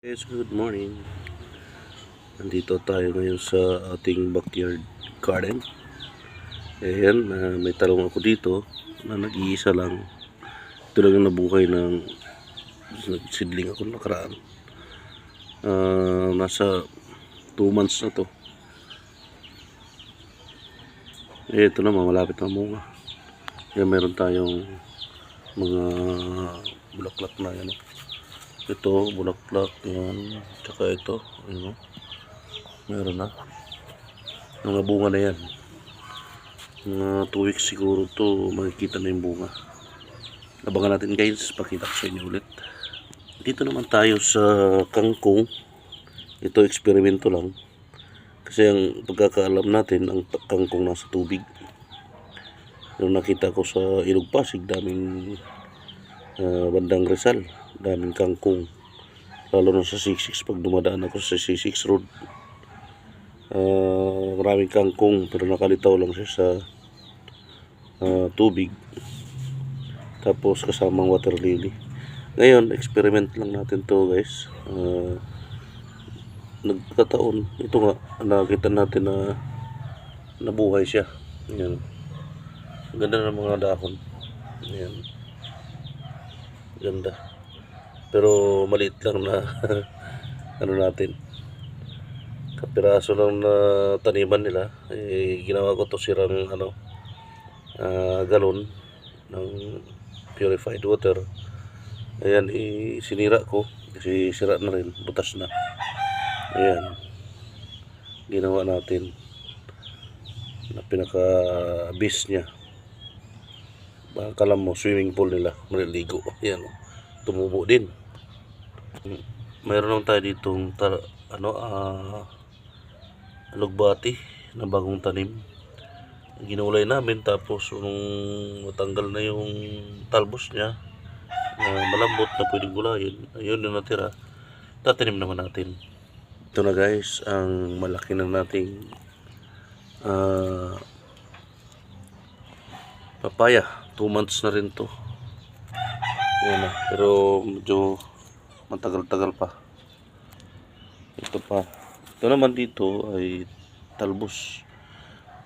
Yes, good morning. Nandito tayo ngayon sa ating backyard garden. Ayan, may talong ako dito na nag-iisa lang. Ito lang yung nabuhay ng nagsidling ako nakaraan. Nasa 2 months na to. Ito naman, malapit na munga. Ayan, meron tayong mga bulaklak na yan. Ito, bulaklak yan. Tsaka ito, ano, meron na. Mga bunga na yan. Mga 2 weeks siguro to makikita na yung bunga. Abangan natin guys, pakita ko sa inyo ulit. Dito naman tayo sa kangkong. Ito eksperimento lang. Kasi ang pagkakaalam natin, ang kangkong nasa tubig. Pero nakita ko sa Ilog Pasig, daming bandang Rizal, daming kangkong. Lalo na sa 66 pag dumadaan ako sa 66 road. Maraming kangkong pero nakalitaw lang siya sa tubig, tapos kasamang water lily. Ngayon experiment lang natin to guys. Nagkataon ito nga, nakita natin na nabuhay siya. Ayan, ganda ng mga dahon. Ayan, ganda pero maliit lang na ano natin, kapiraso lang na taniman nila. Ginawa ko to sirang galon ng purified water. Ayan, sinira ko kasi sira na rin, butas na. Ayan, ginawa natin na pinaka base nya. Akala mo swimming pool nila, maliligo. Ayan, tumubo din. Mayroon lang tayo ditong alugbati na bagong tanim. Ginulay namin, tapos nung matanggal na yung talbos niya, malambot na pwedeng gulayin, ayun yung natira, tatanim naman natin. Ito na guys, ang malaki na nating papaya. 2 months na rin to. Ayan na, pero medyo matagal-tagal pa. Ito pa. Ito naman dito ay talbos.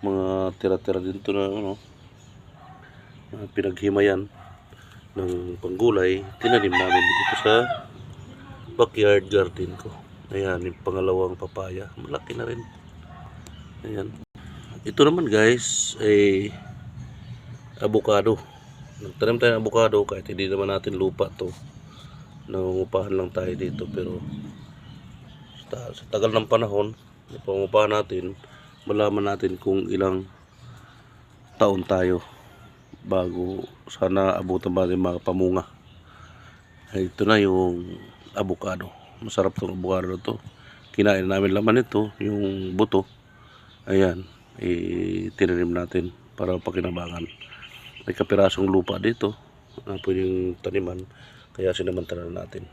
Mga tira-tira dito na pinaghimayan ng panggulay. Tinanim namin dito sa backyard garden ko. Ayan, yung pangalawang papaya. Malaki na rin. Ayan. Ito naman guys ay avocado. Nagtanim tayo ng avocado kahit hindi naman natin lupa to. Nangungupahan lang tayo dito, pero sa tagal ng panahon na pangungupahan natin, malaman natin kung ilang taon tayo bago sana abutan ba rin mga pamunga. Ito na yung avocado. Masarap tong avocado to. Kinain namin laman ito, yung buto. Ayan, tinanim natin para pakinabangan. May kapirasong lupa dito na pwedeng taniman, kaya sinamantala natin.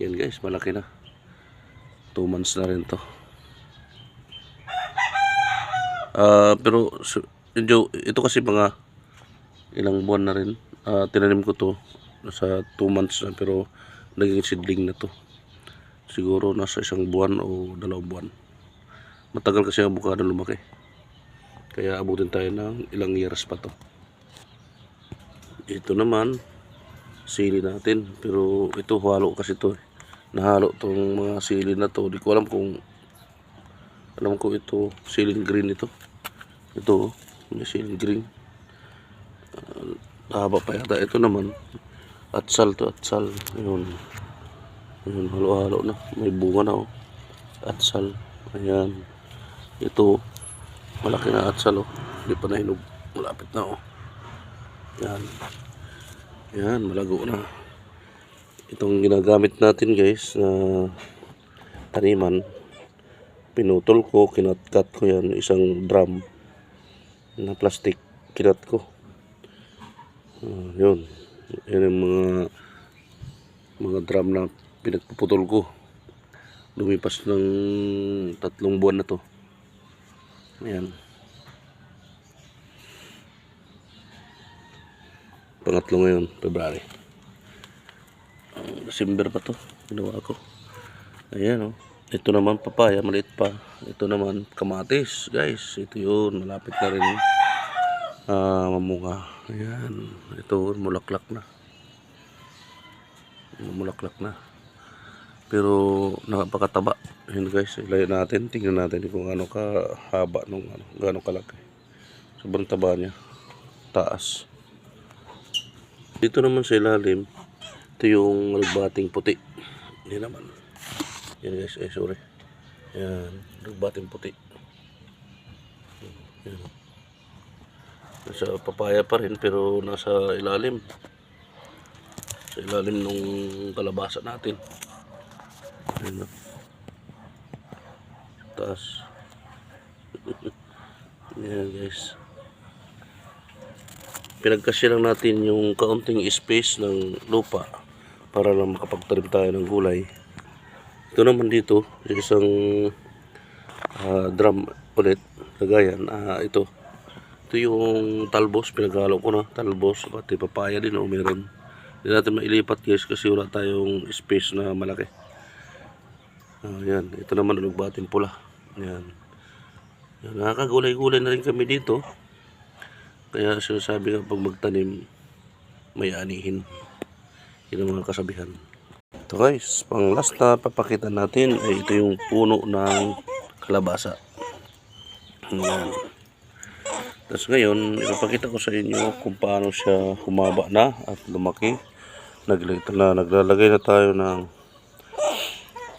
Yan guys, malaki na. 2 months na rin to. Pero ito kasi mga ilang buwan na rin. Tinanim ko to sa 2 months na, pero naging seedling na to. Siguro nasa 1 buwan o 2 buwan. Matagal kasi ang avocado lumaki, kaya abutin tayo ng ilang years pa to. Ito naman sili natin, pero ito halo kasi to. Nahalo tong mga sili na to. Di ko alam kung ito siling green ito. Ito may siling green. Haba pa yata. Ito naman atsal to, atsal. Ayun, halo-halo na. May bunga na oh. Atsal. Ayan. Ito malaki na atsal oh. Hindi pa nahinog. Malapit na oh. Yan. Yan, malago na. Itong ginagamit natin guys na taniman, pinutol ko, kinat-cut ko yan, isang drum na plastic, kinat ko. Yun. Yan yung mga drum na pinagpuputol ko. Lumipas ng 3 buwan na to. Ayan. Pangatlo ngayon, February. December pa to, ginawa ko. Ayan oh. Ito naman papaya, maliit pa. Ito naman kamatis, guys. Ito yun, malapit na rin mamunga. Ayan. Ito, mulaklak na. Mulaklak na. Pero napakataba. Ayan guys, ilayan natin. Tingnan natin kung ano kahaba nung gaano kalaki. Sobrang taba niya. Taas. Dito naman sa ilalim, ito yung nagbating puti. Hindi naman. Yan guys, sorry. Yan, nagbating puti. Yan. Nasa papaya pa rin pero nasa ilalim. Sa ilalim nung kalabasa natin. Yan. Taas. Yan guys. Pinagkasya lang natin yung kaunting space ng lupa para lang makapagtanim tayo ng gulay. Ito naman dito, isang drum ulit, lagayan. Ito yung talbos, pinaghalo ko na talbos, pati papaya din meron. Hindi natin mailipat guys kasi wala tayong space na malaki. Yan, ito naman nagbating pula. Yan. Yan, nakakagulay-gulay na rin kami dito. Kaya sinasabi nga pag magtanim, may anihin. Yun ang mga kasabihan. Ito guys, pang last na papakita natin ay ito yung puno ng kalabasa. Yan. Tapos ngayon, ipapakita ko sa inyo kung paano siya humaba na at lumaki. Naglalagay na tayo ng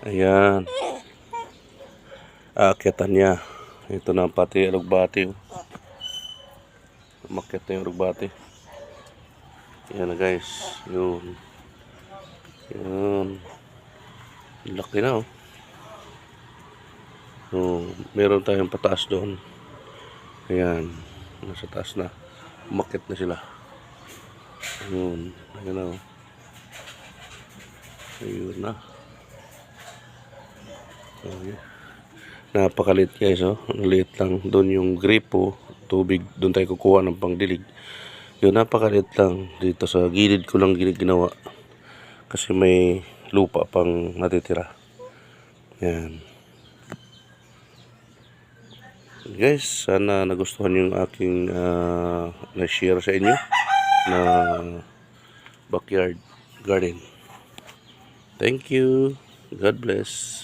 ayan, aakyatan niya. Ito na pati alugbati. Umakyat na yung alugbati. Yan na guys, yun. Yan. Laki na oh. So, meron tayong pataas doon. Ayan. Nasa taas na. Umakyat na sila. Ayun. Ayan na oh. Ayun na. Okay. Napakalit guys oh. Liit lang. Doon yung gripo. Tubig. Doon tayo kukuha ng pangdilig. Yun, napakalit lang. Dito sa gilid ko lang ginawa. Kasi may lupa pang natitira. Yan. Guys, sana nagustuhan yung aking na-share sa inyo na backyard garden. Thank you. God bless.